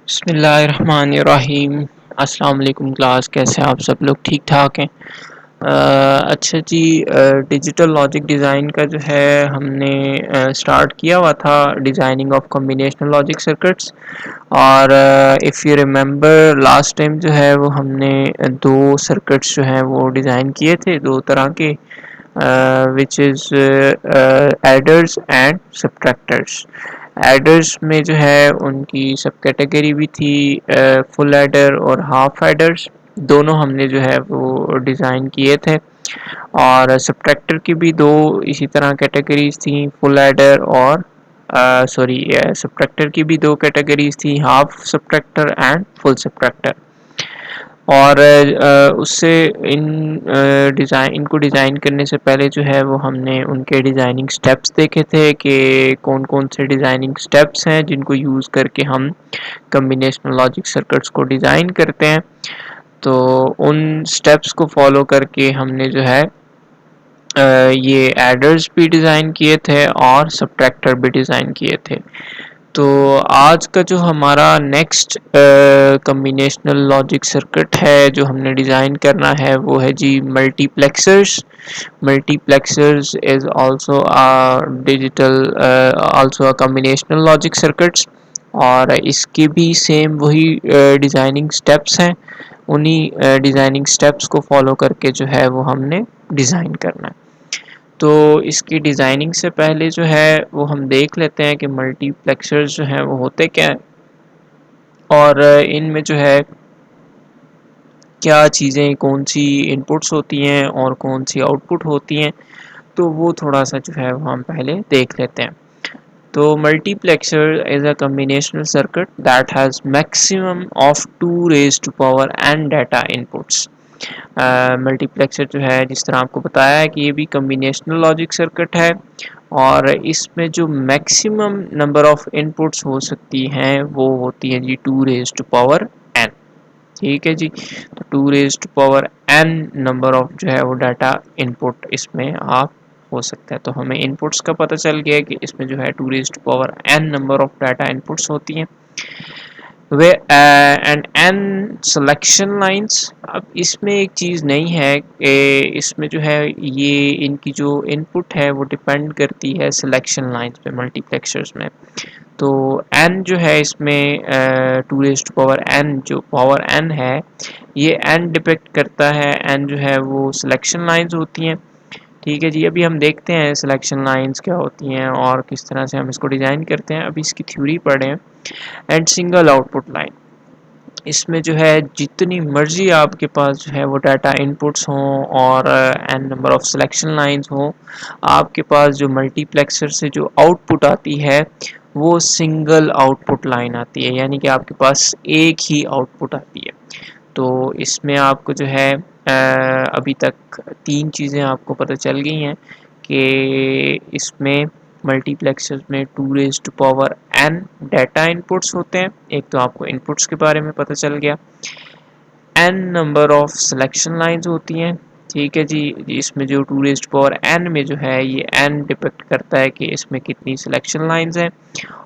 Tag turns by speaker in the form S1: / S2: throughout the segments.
S1: बिस्मिल्लाहिर्रहमानिर्रहीम। अस्सलाम वालेकुम क्लास, कैसे हैं आप सब लोग? ठीक ठाक हैं? अच्छा जी, डिजिटल लॉजिक डिज़ाइन का जो है हमने स्टार्ट किया हुआ था, designing of combinational logic circuits. और if you remember last time जो है वो हमने दो सर्किट्स जो हैं वो डिज़ाइन किए थे, दो तरह के, which is adders and subtractors. Adders में जो है उनकी सब कैटेगरी भी थी, फुल एडर और हाफ एडर्स, दोनों हमने जो है वो डिज़ाइन किए थे। और सब्ट्रैक्टर की भी दो इसी तरह कैटेगरीज थी, फुल एडर और सॉरी, सब्ट्रैक्टर की भी दो कैटेगरीज थी, half subtractor and full subtractor. और उससे इनको डिज़ाइन करने से पहले जो है वो हमने उनके डिज़ाइनिंग स्टेप्स देखे थे कि कौन कौन से डिज़ाइनिंग स्टेप्स हैं जिनको यूज़ करके हम कम्बिनेशनल लॉजिक सर्किट्स को डिज़ाइन करते हैं। तो उन स्टेप्स को फॉलो करके हमने जो है ये एडर्स भी डिज़ाइन किए थे और सब्ट्रैक्टर भी डिज़ाइन किए थे। तो आज का जो हमारा नेक्स्ट कॉम्बिनेशनल लॉजिक सर्किट है जो हमने डिज़ाइन करना है वो है जी multiplexers. Multiplexers is also digital, also combinational logic circuits. और इसके भी सेम वही डिज़ाइनिंग स्टेप्स हैं, उन्हीं डिज़ाइनिंग स्टेप्स को फॉलो करके जो है वो हमने डिज़ाइन करना है। तो इसकी डिज़ाइनिंग से पहले जो है वो हम देख लेते हैं कि मल्टीप्लेक्सर्स जो हैं वो होते क्या हैं और इनमें जो है क्या चीज़ें, कौन सी इनपुट्स होती हैं और कौन सी आउटपुट होती हैं। तो वो थोड़ा सा जो है वो हम पहले देख लेते हैं। तो multiplexer is a combinational circuit that has maximum of 2 raise to power n data inputs. Multiplexer जो है, जिस तरह आपको बताया है कि ये भी कम्बिनेशनल लॉजिक सर्किट है और इसमें जो मैक्सिमम नंबर ऑफ इनपुट्स हो सकती हैं वो होती है जी 2 रेज़ टू पावर n। ठीक है जी, तो 2 raise to power n number of जो है वो डाटा इनपुट इसमें आप हो सकता है। तो हमें इनपुट्स का पता चल गया कि इसमें जो है 2 raise to power n number of data inputs होती हैं वे एंड एन सिलेक्शन लाइंस। अब इसमें एक चीज़ नहीं है कि इसमें जो है ये इनकी जो इनपुट है वो डिपेंड करती है सिलेक्शन लाइंस पे मल्टीप्लेक्सर्स में। तो n जो है इसमें 2 रेज़ टू पावर n, जो पावर n है ये n डिपेक्ट करता है, n जो है वो सिलेक्शन लाइंस होती हैं। ठीक है जी, अभी हम देखते हैं सिलेक्शन लाइंस क्या होती हैं और किस तरह से हम इसको डिज़ाइन करते हैं। अभी इसकी थ्योरी पढ़ें। एंड सिंगल आउटपुट लाइन, इसमें जो है जितनी मर्जी आपके पास जो है वो डाटा इनपुट्स हों और n number of selection lines हों, आपके पास जो मल्टीप्लेक्सर से जो आउटपुट आती है वो सिंगल आउटपुट लाइन आती है, यानी कि आपके पास एक ही आउटपुट आती है। तो इसमें आपको जो है अभी तक तीन चीज़ें आपको पता चल गई हैं कि इसमें मल्टीप्लेक्सर में 2 raise to power n data inputs होते हैं। एक तो आपको इनपुट्स के बारे में पता चल गया, n number of selection lines होती हैं। ठीक है जी, इसमें जो 2 रेज़ टू पावर n में जो है ये n डिपेक्ट करता है कि इसमें कितनी सिलेक्शन लाइंस हैं।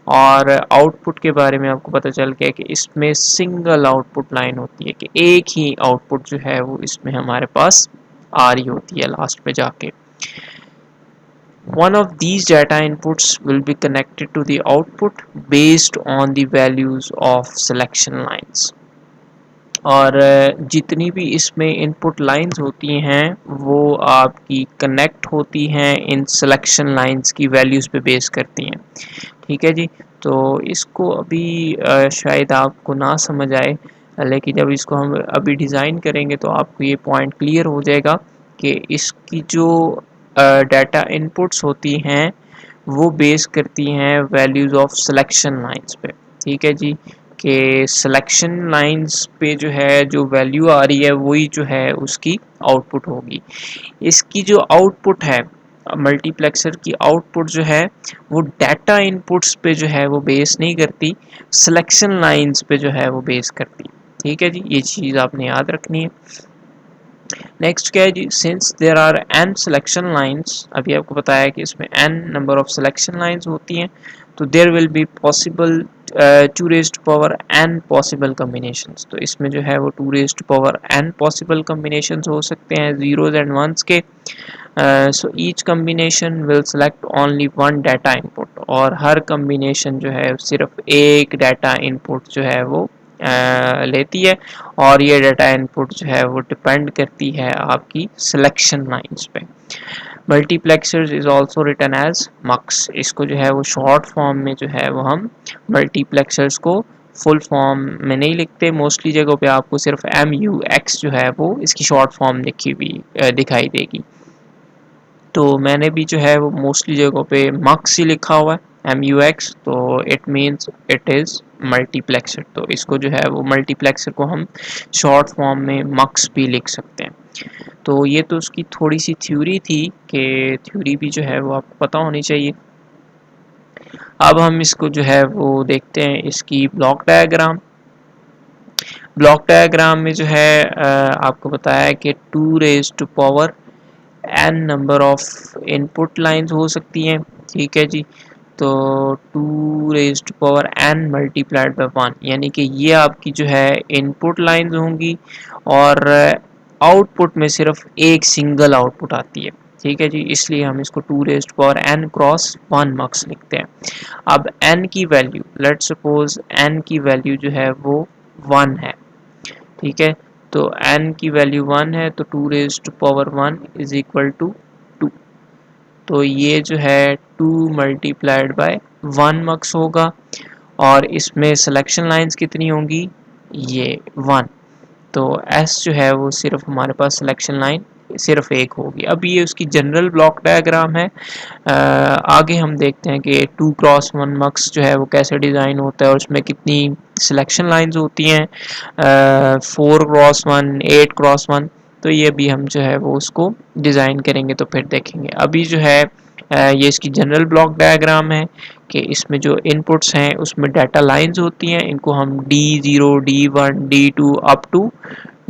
S1: और आउटपुट के बारे में आपको पता चल गया कि इसमें सिंगल आउटपुट लाइन होती है, कि एक ही आउटपुट जो है वो इसमें हमारे पास आ रही होती है लास्ट में जाके। One of these data inputs will be connected to the output based on the values of selection lines. और जितनी भी इसमें इनपुट लाइंस होती हैं वो आपकी कनेक्ट होती हैं इन सिलेक्शन लाइंस की वैल्यूज़ पे बेस करती हैं। ठीक है जी, तो इसको अभी शायद आपको ना समझ आए, लेकिन जब इसको हम अभी डिज़ाइन करेंगे तो आपको ये पॉइंट क्लियर हो जाएगा कि इसकी जो डाटा इनपुट्स होती हैं वो बेस करती हैं वैल्यूज़ ऑफ सिलेक्शन लाइंस पे। ठीक है जी, कि सिलेक्शन लाइंस पे जो है जो वैल्यू आ रही है वही जो है उसकी आउटपुट होगी। इसकी जो आउटपुट है, मल्टीप्लेक्सर की आउटपुट जो है वो डाटा इनपुट्स पे जो है वो बेस नहीं करती, सिलेक्शन लाइंस पे जो है वो बेस करती। ठीक है जी, ये चीज़ आपने याद रखनी है। नेक्स्ट क्या है जी, since there are n selection lines, अभी आपको बताया कि इसमें n number of selection lines होती हैं, तो there will be possible 2 raised to power n possible combinations. तो इसमें जो है वो 2 raised to power n possible combinations हो सकते हैं ज़ीरोज़ एंड वंस के। So each combination will select only one data input, और हर कॉम्बिनेशन जो है सिर्फ एक डाटा इनपुट जो है वो लेती है, और ये डाटा इनपुट जो है वो डिपेंड करती है आपकी सिलेक्शन लाइंस पे। Multiplexers is also written as mux. इसको जो है वो शॉर्ट फॉर्म में जो है वो हम मल्टीप्लेक्सर्स को फुल फॉर्म में नहीं लिखते, मोस्टली जगहों पे आपको सिर्फ MUX जो है वो इसकी शॉर्ट फॉर्म लिखी हुई दिखाई देगी। तो मैंने भी जो है वो मोस्टली जगहों पे मक्स ही लिखा हुआ है MUX, तो it means it is multiplexer. तो इसको जो है वो मल्टीप्लेक्सर को हम शॉर्ट फॉर्म में मक्स भी लिख सकते हैं। तो ये तो उसकी थोड़ी सी थ्योरी थी, कि थ्योरी भी जो है वो आपको पता होनी चाहिए। अब हम इसको जो है वो देखते हैं इसकी ब्लॉक डायग्राम। ब्लॉक डायग्राम में जो है आपको बताया है कि 2 raised to power n number of input lines हो सकती हैं, ठीक है जी। तो 2 raised to power n multiplied by 1, यानी कि ये आपकी जो है इनपुट लाइंस होंगी, और आउटपुट में सिर्फ एक सिंगल आउटपुट आती है, ठीक है जी। इसलिए हम इसको 2 raised to power n cross 1 mux लिखते हैं। अब n की वैल्यू, लेट्स सपोज n की वैल्यू जो है वो 1 है, ठीक है। तो n की वैल्यू 1 है, तो 2 raised to power 1 is equal to 2। तो ये जो है 2 मल्टीप्लाइड बाय 1 मक्स होगा, और इसमें सिलेक्शन लाइंस कितनी होंगी, ये 1। तो S जो है वो सिर्फ हमारे पास सिलेक्शन लाइन सिर्फ एक होगी। अब ये उसकी जनरल ब्लॉक डायग्राम है। आगे हम देखते हैं कि 2 क्रॉस 1 मक्स जो है वो कैसे डिज़ाइन होता है, और उसमें कितनी सिलेक्शन लाइंस होती हैं, 4 क्रॉस 1, 8 क्रॉस 1। तो ये भी हम जो है वो उसको डिज़ाइन करेंगे तो फिर देखेंगे। अभी जो है ये इसकी जनरल ब्लॉक डायग्राम है, कि इसमें जो इनपुट्स हैं उसमें डाटा लाइंस होती हैं, इनको हम D0, D1, D2 up to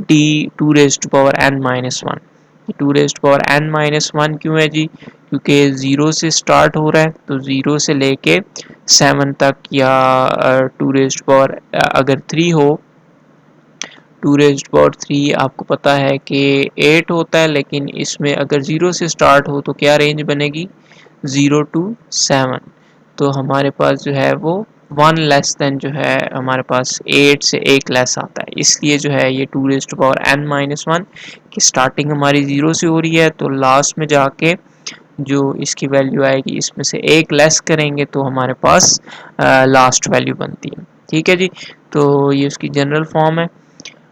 S1: D2 raised to power n-1। 2 raised to power n-1 क्यों है जी, क्योंकि 0 से स्टार्ट हो रहा है, तो 0 से लेके 7 तक, या 2 रेज़्ड टू पावर अगर 3 हो, 2 रेज़्ड टू पावर 3 आपको पता है कि 8 होता है, लेकिन इसमें अगर 0 से स्टार्ट हो तो क्या रेंज बनेगी, 0 to 7। तो हमारे पास जो है वो 1 लेस देन जो है हमारे पास 8 से 1 लेस आता है, इसलिए जो है ये 2 रेज़्ड टू पावर n-1 की स्टार्टिंग हमारी 0 से हो रही है, तो लास्ट में जाके जो इसकी वैल्यू आएगी इसमें से एक लेस करेंगे तो हमारे पास लास्ट वैल्यू बनती है, ठीक है जी। तो ये उसकी जनरल फॉर्म है,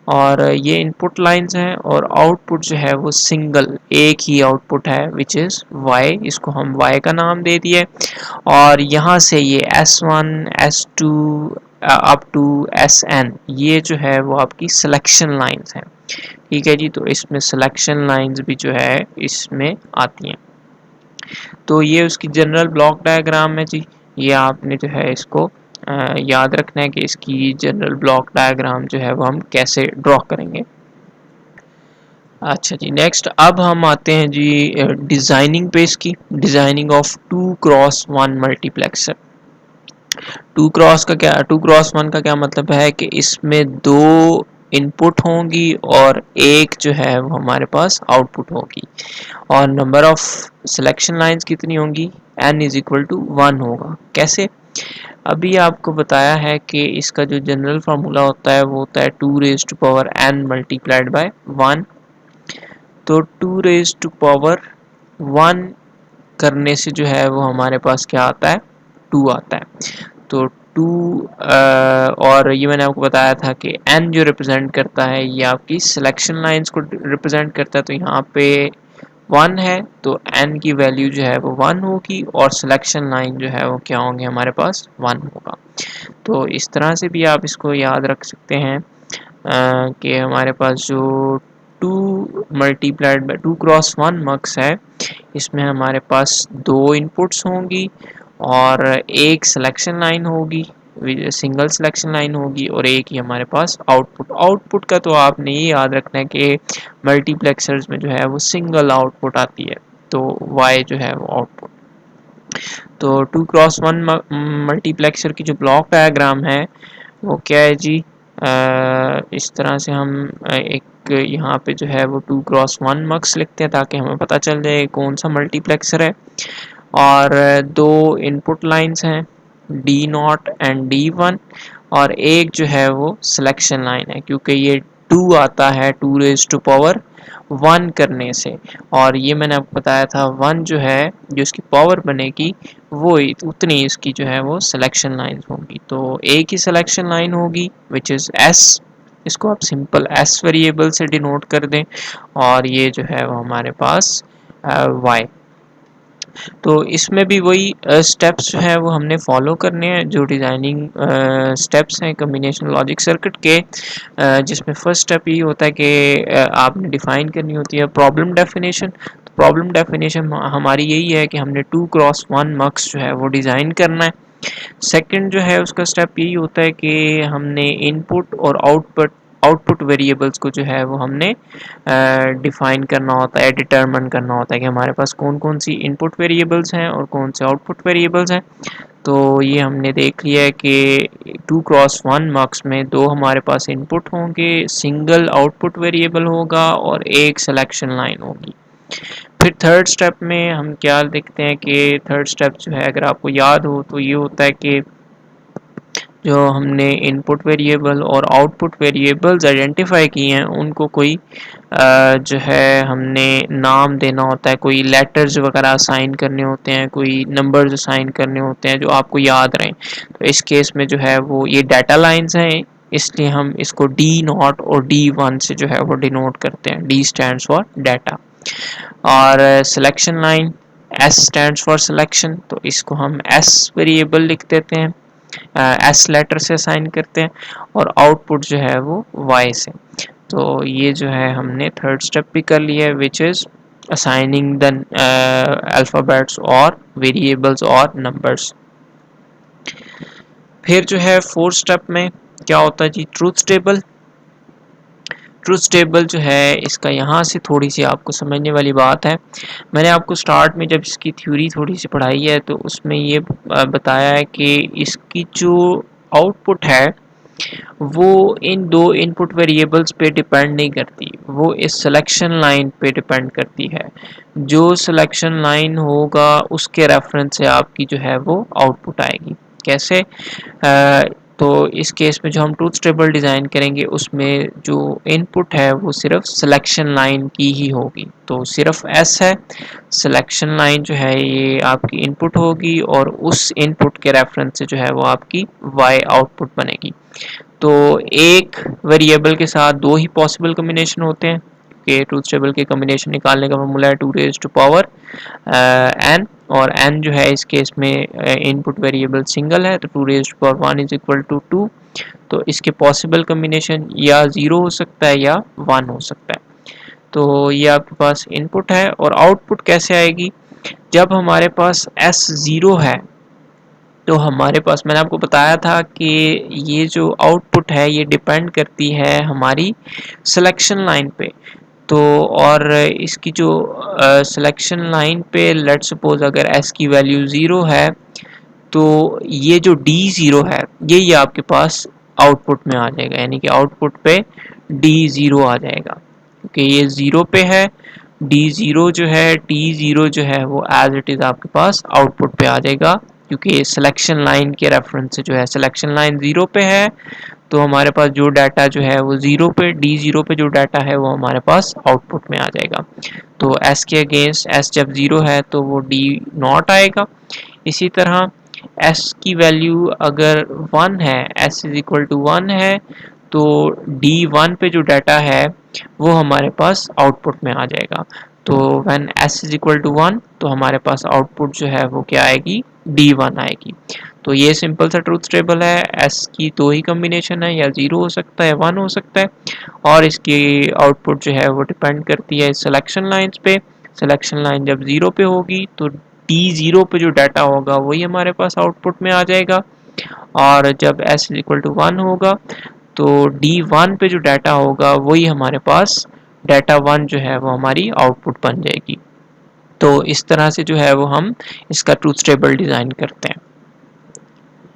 S1: और ये इनपुट लाइंस हैं, और आउटपुट जो है वो सिंगल एक ही आउटपुट है, विच इज़ y। इसको हम y का नाम दे दिए, और यहाँ से ये S1, S2 up to Sn, ये जो है वो आपकी सिलेक्शन लाइंस हैं, ठीक है जी। तो इसमें सिलेक्शन लाइंस भी जो है इसमें आती हैं। तो ये उसकी जनरल ब्लॉक डायग्राम है जी। ये आपने जो है इसको याद रखना है कि इसकी जनरल ब्लॉक डायग्राम जो है वो हम कैसे ड्रॉ करेंगे। अच्छा जी, नेक्स्ट अब हम आते हैं जी डिज़ाइनिंग पे। इसकी designing of 2 cross 1 multiplexer. 2 cross 1 का क्या मतलब है कि इसमें 2 इनपुट होंगी और एक जो है वो हमारे पास आउटपुट होगी, और नंबर ऑफ सिलेक्शन लाइंस कितनी होंगी, n इज इक्वल टू 1 होगा। कैसे, अभी आपको बताया है कि इसका जो जनरल फार्मूला होता है वो होता है 2 raised to power n multiplied by 1। तो 2 रेज़्ड टू पावर 1 करने से जो है वो हमारे पास क्या आता है, 2 आता है। तो 2 और ये मैंने आपको बताया था कि n जो रिप्रेजेंट करता है ये आपकी सिलेक्शन लाइंस को रिप्रेजेंट करता है। तो यहाँ पे 1 है, तो n की वैल्यू जो है वो 1 होगी, और सिलेक्शन लाइन जो है वो क्या होंगे, हमारे पास 1 होगा। तो इस तरह से भी आप इसको याद रख सकते हैं कि हमारे पास जो 2 मल्टीप्लाइड बाय 2 क्रॉस 1 मक्स है, इसमें हमारे पास 2 इनपुट्स होंगी और एक सिलेक्शन लाइन होगी, सिंगल सिलेक्शन लाइन होगी, और एक ही हमारे पास आउटपुट का तो आपने ये याद रखना है कि मल्टीप्लेक्सर्स में जो है वो सिंगल आउटपुट आती है, तो y जो है वो आउटपुट। तो 2x1 मल्टीप्लेक्सर की जो ब्लॉक डायग्राम है वो क्या है जी, इस तरह से हम एक यहाँ पे जो है वो 2x1 मक्स लिखते हैं ताकि हमें पता चल जाए कौन सा मल्टीप्लेक्सर है। और दो इनपुट लाइंस हैं D0 एंड D1, और एक जो है वो सिलेक्शन लाइन है क्योंकि ये 2 आता है 2 रेज़ टू पावर 1 करने से, और ये मैंने आपको बताया था 1 जो है जो इसकी पावर बनेगी वो उतनी इसकी जो है वो सिलेक्शन लाइन होगी। तो एक ही सिलेक्शन लाइन होगी विच इज़ S, इसको आप सिंपल S वेरिएबल से डिनोट कर दें, और ये जो है वो हमारे पास Y। तो इसमें भी वही स्टेप्स जो है वो हमने फॉलो करने हैं जो डिज़ाइनिंग स्टेप्स हैं कम्बिनेशन लॉजिक सर्किट के, जिसमें फर्स्ट स्टेप ये होता है कि आपने डिफ़ाइन करनी होती है प्रॉब्लम डेफिनेशन। तो प्रॉब्लम डेफिनेशन हमारी यही है कि हमने 2x1 मक्स जो है वो डिज़ाइन करना है। सेकंड जो है उसका स्टेप यही होता है कि हमने इनपुट और आउटपुट वेरिएबल्स को जो है वो हमने डिफाइन करना होता है, डिटरमिन करना होता है कि हमारे पास कौन कौन सी इनपुट वेरिएबल्स हैं और कौन से आउटपुट वेरिएबल्स हैं। तो ये हमने देख लिया है कि 2x1 मक्स में दो हमारे पास इनपुट होंगे, सिंगल आउटपुट वेरिएबल होगा और एक सिलेक्शन लाइन होगी। फिर थर्ड स्टेप में हम क्या देखते हैं कि थर्ड स्टेप जो है अगर आपको याद हो तो ये होता है कि जो हमने इनपुट वेरिएबल और आउटपुट वेरिएबल्स आइडेंटिफाई किए हैं उनको कोई जो है हमने नाम देना होता है, कोई लेटर्स वगैरह असाइन करने होते हैं, कोई नंबर्स असाइन करने होते हैं जो आपको याद रहें। तो इस केस में जो है वो ये डाटा लाइंस हैं, इसलिए हम इसको D0 और D1 से जो है वो डिनोट करते हैं। D स्टैंड्स फॉर डाटा, और selection line S stands for selection, तो इसको हम S वेरिएबल लिख देते हैं, S लेटर से असाइन करते हैं, और आउटपुट जो है वो Y से। तो ये जो है हमने थर्ड स्टेप भी कर लिया है which is assigning the alphabets और वेरिएबल्स और नंबर्स। फिर जो है फोर्थ स्टेप में क्या होता है जी, ट्रूथ टेबल। ट्रूथ टेबल जो है इसका यहाँ से थोड़ी सी आपको समझने वाली बात है। मैंने आपको स्टार्ट में जब इसकी थ्योरी थोड़ी सी पढ़ाई है तो उसमें ये बताया है कि इसकी जो आउटपुट है वो इन दो इनपुट वेरिएबल्स पे डिपेंड नहीं करती, वो इस सिलेक्शन लाइन पे डिपेंड करती है। जो सिलेक्शन लाइन होगा उसके रेफरेंस से आपकी जो है वो आउटपुट आएगी। कैसे? तो इस केस में जो हम ट्रूथ टेबल डिज़ाइन करेंगे उसमें जो इनपुट है वो सिर्फ सिलेक्शन लाइन की ही होगी, तो सिर्फ S है, सिलेक्शन लाइन जो है ये आपकी इनपुट होगी और उस इनपुट के रेफरेंस से जो है वो आपकी Y आउटपुट बनेगी। तो एक वेरिएबल के साथ दो ही पॉसिबल कम्बिनेशन होते हैं कि ट्रूथ टेबल के कम्बिनेशन निकालने का फॉर्मूला है 2 रेज़ टू पावर n, और n जो है इस केस में इनपुट वेरिएबल सिंगल है तो 2 raise to power 1 is equal to 2। तो इसके पॉसिबल कम्बिनेशन या 0 हो सकता है या 1 हो सकता है। तो ये आपके पास इनपुट है, और आउटपुट कैसे आएगी? जब हमारे पास S 0 है तो हमारे पास, मैंने आपको बताया था कि ये जो आउटपुट है ये डिपेंड करती है हमारी सिलेक्शन लाइन पे। तो और इसकी जो सिलेक्शन लाइन पे लेट सपोज अगर S की वैल्यू 0 है तो ये जो D0 है ये आपके पास आउटपुट में आ जाएगा, यानी कि आउटपुट पे D0 आ जाएगा क्योंकि ये 0 पे है। D0 जो है T0 जो है वो एज इट इज़ आपके पास आउटपुट पे आ जाएगा क्योंकि सिलेक्शन लाइन के रेफरेंस से जो है सिलेक्शन लाइन 0 पे है तो हमारे पास जो डाटा जो है वो 0 पे D0 पे जो डाटा है वो हमारे पास आउटपुट में आ जाएगा। तो S के अगेंस्ट S जब 0 है तो वो D0 आएगा। इसी तरह S की वैल्यू अगर 1 है, S इज इक्वल टू 1 है, तो D1 पे जो डाटा है वो हमारे पास आउटपुट में आ जाएगा। तो when S is equal to 1 तो हमारे पास आउटपुट जो है वो क्या आएगी? D1 आएगी। तो ये सिंपल सा ट्रूथ टेबल है। S की दो ही कम्बिनेशन है, या 0 हो सकता है 1 हो सकता है, और इसकी आउटपुट जो है वो डिपेंड करती है सिलेक्शन लाइंस पे। सिलेक्शन लाइन जब 0 पे होगी तो D0 पे जो डाटा होगा वही हमारे पास आउटपुट में आ जाएगा, और जब S इज इक्वल टू 1 होगा तो D1 पे जो डाटा होगा वही हमारे पास डाटा 1 जो है वो हमारी आउटपुट बन जाएगी। तो इस तरह से जो है वो हम इसका ट्रूथ टेबल डिज़ाइन करते हैं।